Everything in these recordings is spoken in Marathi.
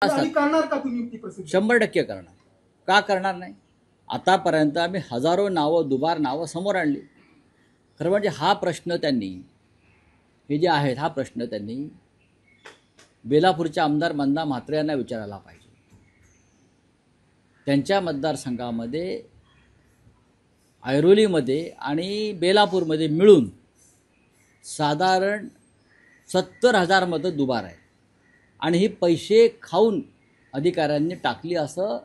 असतात. करणार का तुम्ही ती प्रसिद्ध? 100% करणार. का करणार नाही? आतापर्यंत आम्ही हजारो नावं, दुबार नावं समोर आणली. खरं म्हणजे हा प्रश्न त्यांनी, हे जे आहेत हा प्रश्न त्यांनी बेलापूरच्या आमदार मंदा म्हात्रे यांना विचारायला पाहिजे. त्यांच्या मतदारसंघामध्ये ऐरोलीमध्ये आणि बेलापूरमध्ये मिळून साधारण 70,000 मतं दुबार आहेत आणि ही पैसे खाऊन अधिकाऱ्यांनी टाकली असं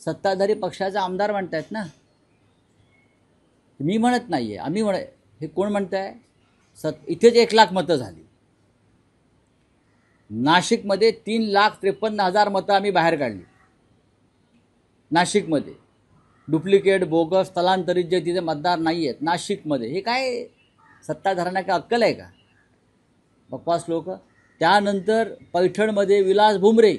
सत्ताधारी पक्षाचे आमदार म्हणतात ना. मी म्हणत नाही आहे, आम्ही हे कोण म्हणत आहे? इथेच 1,00,000 मतं झाली. नाशिकमध्ये 3,53,000 मतं आम्ही बाहेर काढली. नाशिकमध्ये डुप्लिकेट, बोगस, स्थलांतरित जे तिथे मतदार नाही आहेत नाशिकमध्ये, हे काय सत्ताधाऱ्यांना काय अक्कल आहे का? बकवास लोक. त्यानंतर पैठणमध्ये विलास भुमरे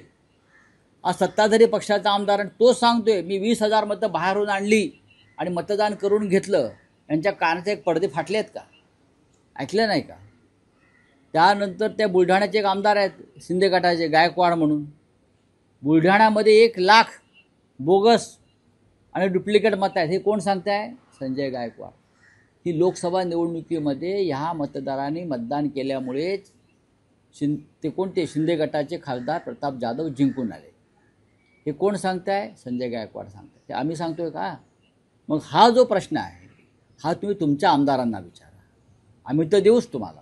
हा सत्ताधारी पक्षाचा आमदार, तो सांगतोय मी 20,000 मतं बाहेरून आणली आणि मतदान करून घेतलं. यांच्या कानाचे एक पडदे फाटले आहेत का? ऐकलं नाही का? त्यानंतर त्या बुलढाण्याचे एक आमदार आहेत शिंदे गटाचे, गायकवाड म्हणून. बुलढाण्यामध्ये 1,00,000 बोगस आणि डुप्लिकेट मतं आहेत. हे कोण सांगताय? संजय गायकवाड. ही लोकसभा निवडणुकीमध्ये ह्या मतदारांनी मतदान केल्यामुळेच ते कोणते शिंदे गटाचे खासदार प्रताप जाधव जिंकून आले. हे कोण सांगताय? संजय गायकवाड सांगताय. ते आम्ही सांगतोय का? मग हा जो प्रश्न आहे हा तुम्ही तुमच्या आमदारांना विचारा. आम्ही तर देऊच तुम्हाला.